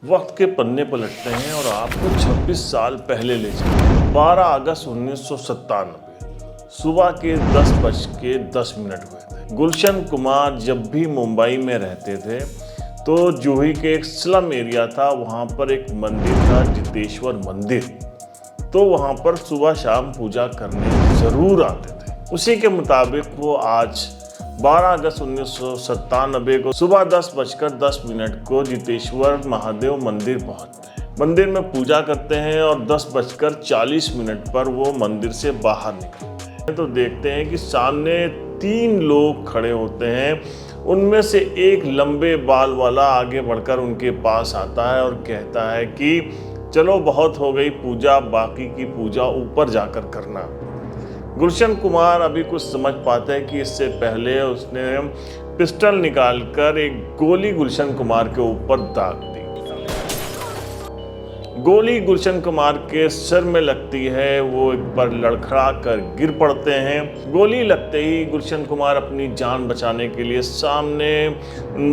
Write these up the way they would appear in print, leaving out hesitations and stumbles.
वक्त के पन्ने पलटते हैं और आपको 26 साल पहले ले चलते हैं। 12 अगस्त 1997 सुबह के 10:10 हुए थे। गुलशन कुमार जब भी मुंबई में रहते थे तो जूही के एक स्लम एरिया था, वहाँ पर एक मंदिर था, जितेश्वर मंदिर। तो वहाँ पर सुबह शाम पूजा करने ज़रूर आते थे। उसी के मुताबिक वो आज 12 अगस्त 1997 को सुबह 10:10 को जितेश्वर महादेव मंदिर पहुंचते हैं। मंदिर में पूजा करते हैं और 10:40 पर वो मंदिर से बाहर निकलते हैं तो देखते हैं कि सामने 3 लोग खड़े होते हैं। उनमें से एक लंबे बाल वाला आगे बढ़कर उनके पास आता है और कहता है कि चलो बहुत हो गई पूजा, बाकी की पूजा ऊपर जाकर करना। गुलशन कुमार अभी कुछ समझ पाते हैं कि इससे पहले उसने पिस्टल निकालकर एक गोली गुलशन कुमार के ऊपर दाग दी। गोली गुलशन कुमार के सिर में लगती है, वो एक बार लड़खड़ा कर गिर पड़ते हैं। गोली लगते ही गुलशन कुमार अपनी जान बचाने के लिए सामने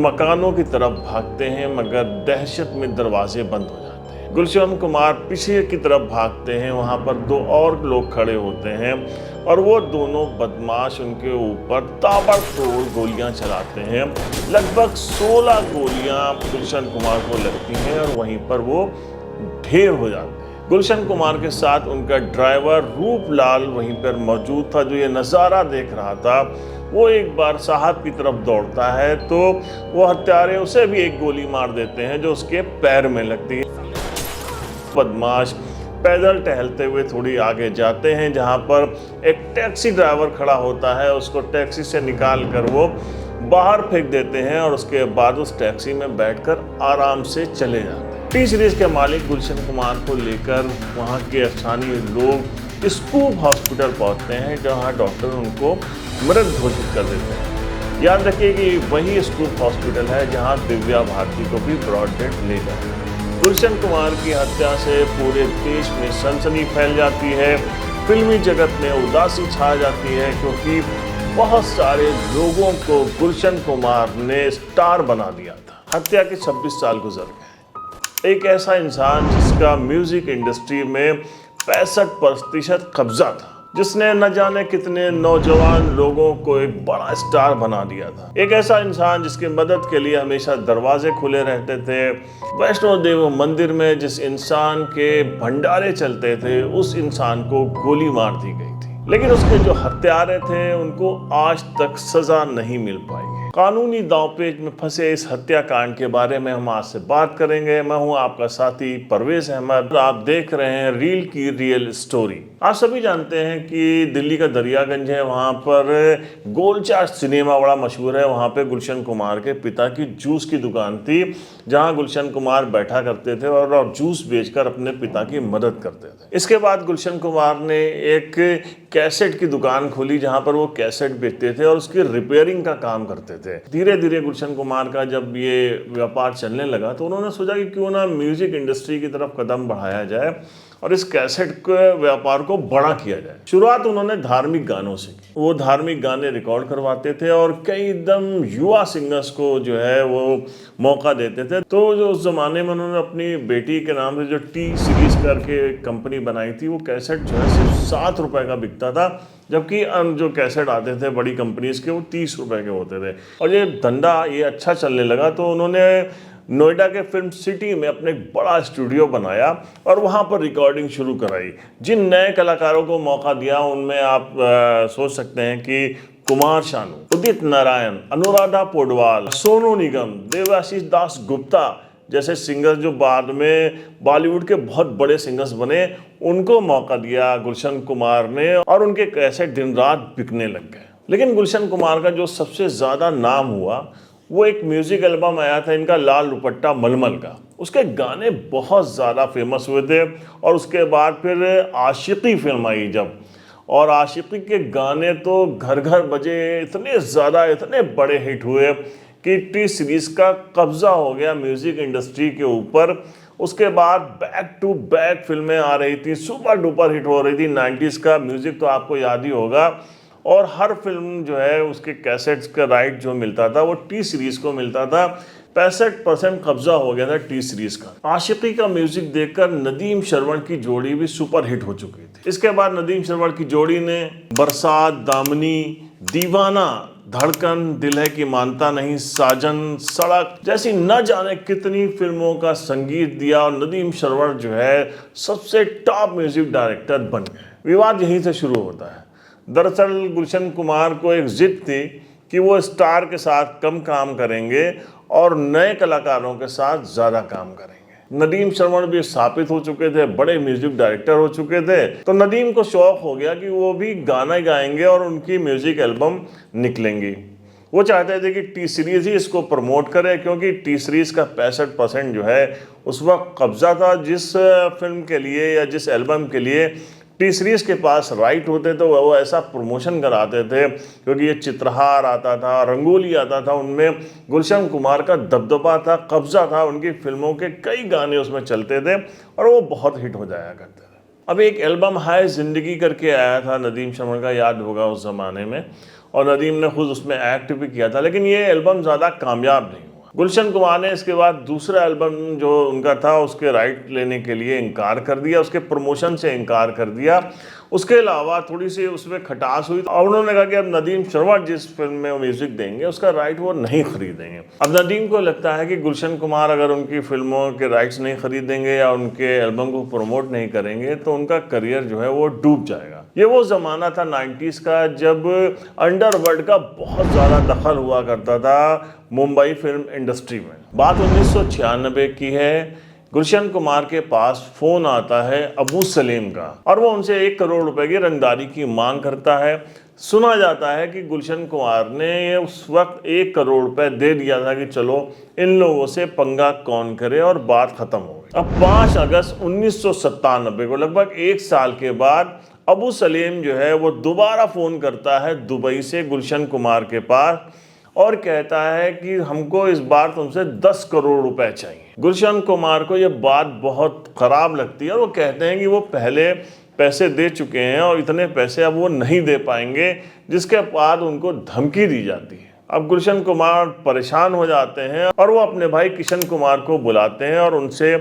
मकानों की तरफ भागते हैं, मगर दहशत में दरवाजे बंद हो जाते हैं। गुलशन कुमार पीछे की तरफ भागते हैं, वहाँ पर 2 और लोग खड़े होते हैं और वो दोनों बदमाश उनके ऊपर ताबड़तोड़ गोलियां चलाते हैं। लगभग 16 गोलियां गुलशन कुमार को लगती हैं और वहीं पर वो ढेर हो जाते हैं। गुलशन कुमार के साथ उनका ड्राइवर रूपलाल वहीं पर मौजूद था, जो ये नज़ारा देख रहा था। वो एक बार साहब की तरफ दौड़ता है तो वो हत्यारे उसे भी एक गोली मार देते हैं जो उसके पैर में लगती है। बदमाश पैदल टहलते हुए थोड़ी आगे जाते हैं, जहां पर एक टैक्सी ड्राइवर खड़ा होता है। उसको टैक्सी से निकाल कर वो बाहर फेंक देते हैं और उसके बाद उस टैक्सी में बैठकर आराम से चले जाते हैं। टी सीरीज के मालिक गुलशन कुमार को लेकर वहां के स्थानीय लोग स्कूप हॉस्पिटल पहुंचते हैं, जहां डॉक्टर उनको मृत घोषित कर देते हैं। याद रखिए कि वही स्कूप हॉस्पिटल है जहाँ दिव्या भारती को भी ब्रॉड डेथ ले गए। गुलशन कुमार की हत्या से पूरे देश में सनसनी फैल जाती है। फिल्मी जगत में उदासी छा जाती है, क्योंकि बहुत सारे लोगों को गुलशन कुमार ने स्टार बना दिया था। हत्या के 26 साल गुजर गए। एक ऐसा इंसान जिसका म्यूजिक इंडस्ट्री में 65% कब्जा था, जिसने न जाने कितने नौजवान लोगों को एक बड़ा स्टार बना दिया था। एक ऐसा इंसान जिसकी मदद के लिए हमेशा दरवाजे खुले रहते थे। वैष्णो देवी मंदिर में जिस इंसान के भंडारे चलते थे, उस इंसान को गोली मार दी गई थी। लेकिन उसके जो हत्यारे थे उनको आज तक सजा नहीं मिल पाई है। कानूनी दांवपेच में फंसे इस हत्याकांड के बारे में हम आज से बात करेंगे। मैं हूं आपका साथी परवेज अहमद। आप देख रहे हैं रील की रियल स्टोरी। आप सभी जानते हैं कि दिल्ली का दरियागंज है, वहां पर गोलचार सिनेमा बड़ा मशहूर है। वहां पे गुलशन कुमार के पिता की जूस की दुकान थी, जहां गुलशन कुमार बैठा करते थे और जूस बेचकर अपने पिता की मदद करते थे। इसके बाद गुलशन कुमार ने एक कैसेट की दुकान खोली, जहां पर वो कैसेट बेचते थे और उसकी रिपेयरिंग का काम करते थे। धीरे धीरे गुलशन कुमार का जब ये व्यापार चलने लगा तो उन्होंने सोचा कि क्यों ना म्यूजिक इंडस्ट्री की तरफ कदम बढ़ाया जाए और इस कैसेट के व्यापार को बड़ा किया जाए। शुरुआत उन्होंने धार्मिक गानों से की। वो धार्मिक गाने रिकॉर्ड करवाते थे और कई एकदम युवा सिंगर्स को जो है वो मौका देते थे। तो जो उस जमाने में उन्होंने अपनी बेटी के नाम से जो टी सीरीज करके कंपनी बनाई थी, वो कैसेट जो है सिर्फ 7 रुपए का बिकता था, जबकि जो कैसेट आते थे बड़ी कंपनीज के वो 30 रुपए के होते थे। और ये धंधा ये अच्छा चलने लगा तो उन्होंने नोएडा के फिल्म सिटी में अपने एक बड़ा स्टूडियो बनाया और वहाँ पर रिकॉर्डिंग शुरू कराई। जिन नए कलाकारों को मौका दिया उनमें आप सोच सकते हैं कि कुमार शानू, उदित नारायण, अनुराधा पौडवाल, सोनू निगम, देवाशीष दास गुप्ता जैसे सिंगर्स जो बाद में बॉलीवुड के बहुत बड़े सिंगर्स बने, उनको मौका दिया गुलशन कुमार ने और उनके कैसेट दिन रात बिकने लग गए। लेकिन गुलशन कुमार का जो सबसे ज़्यादा नाम हुआ वो एक म्यूजिक एल्बम आया था इनका, लाल दुपट्टा मलमल का। उसके गाने बहुत ज़्यादा फेमस हुए थे और उसके बाद फिर आशिकी फिल्म आई जब, और आशिकी के गाने तो घर घर बजे, इतने ज़्यादा इतने बड़े हिट हुए कि टी सीरीज का कब्जा हो गया म्यूजिक इंडस्ट्री के ऊपर। उसके बाद बैक टू बैक फिल्में आ रही थी, सुपर डुपर हिट हो रही थी। 90s का म्यूजिक तो आपको याद ही होगा। और हर फिल्म जो है उसके कैसेट्स का राइट जो मिलता था वो टी सीरीज को मिलता था। 65% कब्जा हो गया था टी सीरीज का। आशिकी का म्यूजिक देखकर नदीम श्रवण की जोड़ी भी सुपर हिट हो चुकी थी। इसके बाद नदीम श्रवण की जोड़ी ने बरसात, दामनी, दीवाना, धड़कन, दिल है कि मानता नहीं, साजन, सड़क जैसी न जाने कितनी फिल्मों का संगीत दिया और नदीम श्रवण जो है सबसे टॉप म्यूजिक डायरेक्टर बन गए। विवाद यहीं से शुरू होता है। दरअसल गुलशन कुमार को एक जिद थी कि वो स्टार के साथ कम काम करेंगे और नए कलाकारों के साथ ज़्यादा काम करेंगे। नदीम श्रवण भी स्थापित हो चुके थे, बड़े म्यूजिक डायरेक्टर हो चुके थे, तो नदीम को शौक हो गया कि वो भी गाना गाएंगे और उनकी म्यूजिक एल्बम निकलेंगी। वो चाहते थे कि टी सीरीज़ ही इसको प्रमोट करे, क्योंकि टी सीरीज़ का 65% जो है उस वक्त कब्जा था। जिस फिल्म के लिए या जिस एल्बम के लिए टी सीरीज़ के पास राइट होते तो वो ऐसा प्रमोशन कराते थे, क्योंकि ये चित्रहार आता था, रंगोली आता था, उनमें गुलशन कुमार का दबदबा था, कब्जा था, उनकी फिल्मों के कई गाने उसमें चलते थे और वो बहुत हिट हो जाया करते थे। अब एक एल्बम हाय ज़िंदगी करके आया था नदीम श्रवण का, याद होगा उस ज़माने में, और नदीम ने खुद उसमें एक्ट भी किया था, लेकिन ये एल्बम ज़्यादा कामयाब नहीं। गुलशन कुमार ने इसके बाद दूसरा एल्बम जो उनका था उसके राइट लेने के लिए इनकार कर दिया, उसके प्रमोशन से इनकार कर दिया। उसके अलावा थोड़ी सी उसमें खटास हुई और उन्होंने कहा कि अब नदीम श्रवण जिस फिल्म में वो म्यूजिक देंगे उसका राइट वो नहीं खरीदेंगे। अब नदीम को लगता है कि गुलशन कुमार अगर उनकी फिल्मों के राइट्स नहीं खरीदेंगे या उनके एल्बम को प्रमोट नहीं करेंगे तो उनका करियर जो है वो डूब जाएगा। ये वो ज़माना था 90s का जब अंडरवर्ल्ड का बहुत ज़्यादा दखल हुआ करता था मुंबई फिल्म इंडस्ट्री में। बात 1996 की है। गुलशन कुमार के पास फ़ोन आता है अबू सलीम का और वो उनसे 1 करोड़ रुपए की रंगदारी की मांग करता है। सुना जाता है कि गुलशन कुमार ने उस वक्त 1 करोड़ रुपए दे दिया था कि चलो इन लोगों से पंगा कौन करे और बात ख़त्म हो गई। अब 5 अगस्त 1997 को लगभग 1 साल के बाद अबू सलीम जो है वो दोबारा फ़ोन करता है दुबई से गुलशन कुमार के पास और कहता है कि हमको इस बार तुमसे 10 करोड़ रुपए चाहिए। गुलशन कुमार को ये बात बहुत ख़राब लगती है और वो कहते हैं कि वो पहले पैसे दे चुके हैं और इतने पैसे अब वो नहीं दे पाएंगे, जिसके बाद उनको धमकी दी जाती है। अब गुलशन कुमार परेशान हो जाते हैं और वो अपने भाई किशन कुमार को बुलाते हैं और उनसे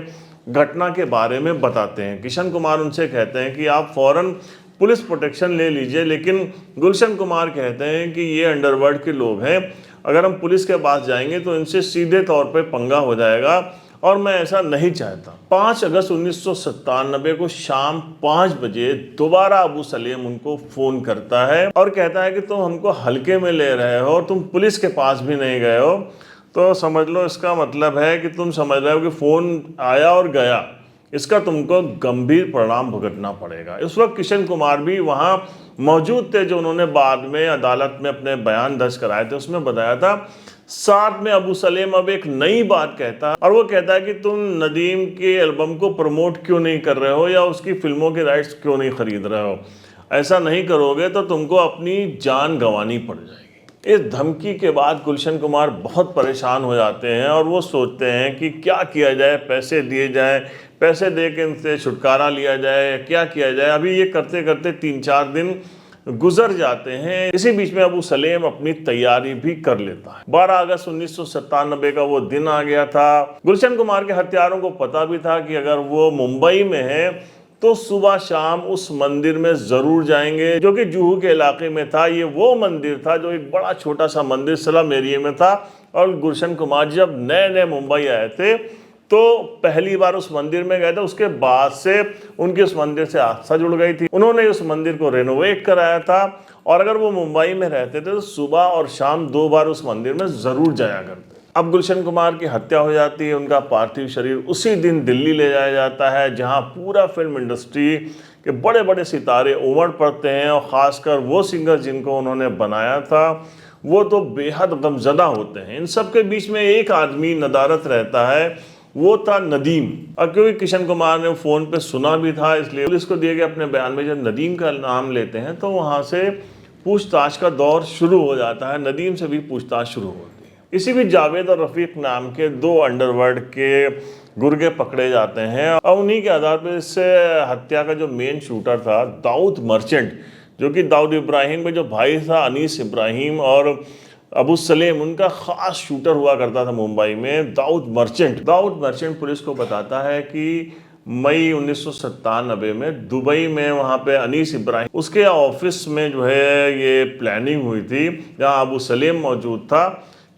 घटना के बारे में बताते हैं। किशन कुमार उनसे कहते हैं कि आप फ़ौरन पुलिस प्रोटेक्शन ले लीजिए, लेकिन गुलशन कुमार कहते हैं कि ये अंडरवर्ल्ड के लोग हैं, अगर हम पुलिस के पास जाएंगे तो इनसे सीधे तौर पे पंगा हो जाएगा और मैं ऐसा नहीं चाहता। 5 अगस्त 1997 को शाम 5 बजे दोबारा अबू सलीम उनको फ़ोन करता है और कहता है कि तुम हमको हल्के में ले रहे हो, तुम पुलिस के पास भी नहीं गए हो, तो समझ लो इसका मतलब है कि तुम समझ रहे हो कि फ़ोन आया और गया, इसका तुमको गंभीर परिणाम भुगतना पड़ेगा। इस वक्त किशन कुमार भी वहाँ मौजूद थे, जो उन्होंने बाद में अदालत में अपने बयान दर्ज कराए थे, उसमें बताया था। साथ में अबू सलीम अब एक नई बात कहता है और वो कहता है कि तुम नदीम के एल्बम को प्रमोट क्यों नहीं कर रहे हो या उसकी फिल्मों के राइट्स क्यों नहीं खरीद रहे हो, ऐसा नहीं करोगे तो तुमको अपनी जान गंवानी पड़ जाएगी। इस धमकी के बाद गुलशन कुमार बहुत परेशान हो जाते हैं और वो सोचते हैं कि क्या किया जाए, पैसे दिए जाए, पैसे दे के इनसे छुटकारा लिया जाए, क्या किया जाए। अभी ये करते करते 3-4 दिन गुजर जाते हैं। इसी बीच में अबू सलीम अपनी तैयारी भी कर लेता है। 12 अगस्त 1997 का वो दिन आ गया था। गुलशन कुमार के हत्यारों को पता भी था कि अगर वो मुंबई में है तो सुबह शाम उस मंदिर में ज़रूर जाएंगे, जो कि जुहू के इलाके में था। ये वो मंदिर था जो एक बड़ा छोटा सा मंदिर स्लम एरिया में था और गुलशन कुमार जब नए नए मुंबई आए थे तो पहली बार उस मंदिर में गए थे। उसके बाद से उनकी उस मंदिर से आस्था जुड़ गई थी। उन्होंने उस मंदिर को रेनोवेट कराया था और अगर वो मुंबई में रहते थे तो सुबह और शाम 2 बार उस मंदिर में ज़रूर जाया करते। अब गुलशन कुमार की हत्या हो जाती है, उनका पार्थिव शरीर उसी दिन दिल्ली ले जाया जाता है, जहाँ पूरा फिल्म इंडस्ट्री के बड़े बड़े सितारे उमड़ पड़ते हैं और ख़ासकर वो सिंगर जिनको उन्होंने बनाया था वो तो बेहद गमज़दा होते हैं। इन सब के बीच में एक आदमी नदारत रहता है, वो था नदीम। और क्योंकि किशन कुमार ने फ़ोन पे सुना भी था, इसलिए पुलिस को दिए गए अपने बयान में जब नदीम का नाम लेते हैं तो वहाँ से पूछताछ का दौर शुरू हो जाता है। नदीम से भी पूछताछ शुरू होती है। इसी बीच जावेद और रफ़ीक नाम के 2 अंडरवर्ल्ड के गुर्गे पकड़े जाते हैं और उन्हीं के आधार पर इस हत्या का जो मेन शूटर था दाऊद मर्चेंट, जो कि दाऊद इब्राहिम में जो भाई था अनीस इब्राहिम और अबू सलेम, उनका ख़ास शूटर हुआ करता था मुंबई में, दाऊद मर्चेंट पुलिस को बताता है कि मई 1997 में दुबई में वहाँ पे अनीस इब्राहिम उसके ऑफिस में जो है ये प्लानिंग हुई थी, जहाँ अबू सलेम मौजूद था,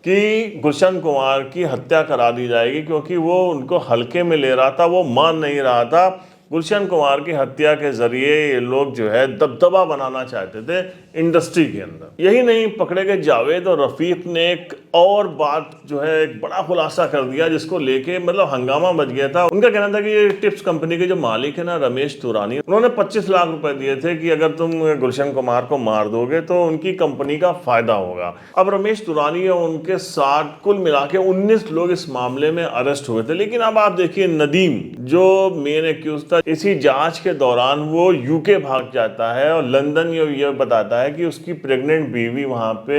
कि गुलशन कुमार की हत्या करा दी जाएगी, क्योंकि वो उनको हल्के में ले रहा था, वो मान नहीं रहा था। गुलशन कुमार की हत्या के जरिए ये लोग जो है दबदबा बनाना चाहते थे इंडस्ट्री के अंदर। यही नहीं, पकड़े गए जावेद और रफीक ने एक और बात जो है एक बड़ा खुलासा कर दिया, जिसको लेके मतलब हंगामा मच गया था। उनका कहना था कि ये टिप्स कंपनी के जो मालिक है ना, रमेश तुरानी, उन्होंने 25 लाख रुपए दिए थे कि अगर तुम गुलशन कुमार को मार दोगे तो उनकी कंपनी का फायदा होगा। अब रमेश तुरानी और उनके साथ कुल मिला के 19 लोग इस मामले में अरेस्ट हुए थे। लेकिन अब आप देखिए, नदीम जो मेन एक्यूज था, इसी जांच के दौरान वो यूके भाग जाता है और लंदन ये बताता है कि उसकी प्रेग्नेंट बीवी वहाँ पे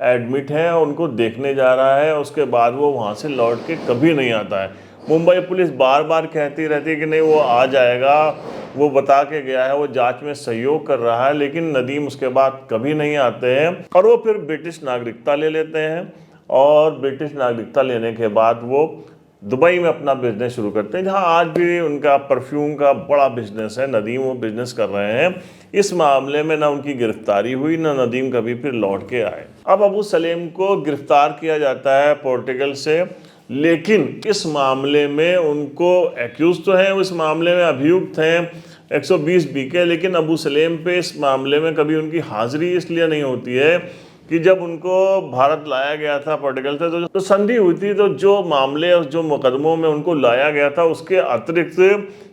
एडमिट है और उनको देखने जा रहा है। उसके बाद वो वहाँ से लौट के कभी नहीं आता है। मुंबई पुलिस बार बार कहती रहती है कि नहीं वो आ जाएगा, वो बता के गया है, वो जांच में सहयोग कर रहा है, लेकिन नदीम उसके बाद कभी नहीं आते हैं और वो फिर ब्रिटिश नागरिकता ले लेते हैं। और ब्रिटिश नागरिकता लेने के बाद वो दुबई में अपना बिजनेस शुरू करते हैं, जहां आज भी उनका परफ्यूम का बड़ा बिजनेस है। नदीम वो बिजनेस कर रहे हैं। इस मामले में ना उनकी गिरफ्तारी हुई, ना नदीम कभी फिर लौट के आए। अब अबू सलेम को गिरफ्तार किया जाता है पोर्टुगल से, लेकिन इस मामले में उनको एक्यूज तो हैं, इस मामले में अभियुक्त हैं 120 के, लेकिन अबू सलेम पे इस मामले में कभी उनकी हाजिरी इसलिए नहीं होती है कि जब उनको भारत लाया गया था पोर्टुगल से तो संधि हुई थी, तो जो मामले और जो मुकदमों में उनको लाया गया था उसके अतिरिक्त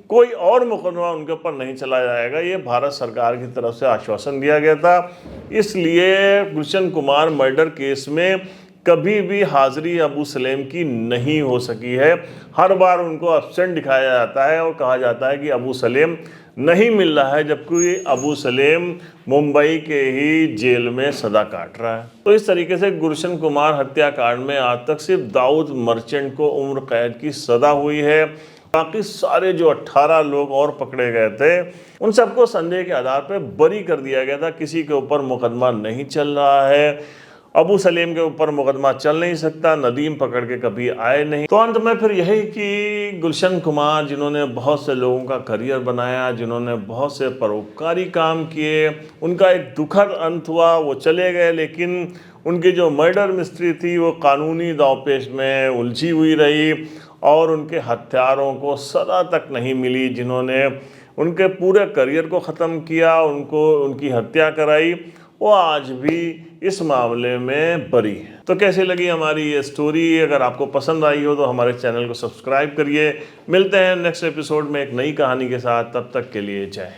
कोई और मुकदमा उनके ऊपर नहीं चला जाएगा, ये भारत सरकार की तरफ से आश्वासन दिया गया था। इसलिए गुलशन कुमार मर्डर केस में कभी भी हाजिरी अबू सलेम की नहीं हो सकी है। हर बार उनको एब्सेंट दिखाया जाता है और कहा जाता है कि अबू सलेम नहीं मिल रहा है, जबकि अबू सलेम मुंबई के ही जेल में सजा काट रहा है। तो इस तरीके से गुलशन कुमार हत्याकांड में आज तक सिर्फ दाऊद मर्चेंट को उम्र कैद की सजा हुई है। बाकी सारे जो 18 लोग और पकड़े गए थे, उन सबको संदेह के आधार पर बरी कर दिया गया था। किसी के ऊपर मुकदमा नहीं चल रहा है। अबू सलेम के ऊपर मुकदमा चल नहीं सकता, नदीम पकड़ के कभी आए नहीं। तो अंत में फिर यही कि गुलशन कुमार, जिन्होंने बहुत से लोगों का करियर बनाया, जिन्होंने बहुत से परोपकारी काम किए, उनका एक दुखद अंत हुआ, वो चले गए। लेकिन उनकी जो मर्डर मिस्ट्री थी वो कानूनी दांवपेच में उलझी हुई रही और उनके हत्यारों को सजा तक नहीं मिली, जिन्होंने उनके पूरे करियर को ख़त्म किया, उनकी हत्या कराई, वो आज भी इस मामले में बरी है। तो कैसी लगी हमारी ये स्टोरी? अगर आपको पसंद आई हो तो हमारे चैनल को सब्सक्राइब करिए। मिलते हैं नेक्स्ट एपिसोड में एक नई कहानी के साथ। तब तक के लिए जय हिंद।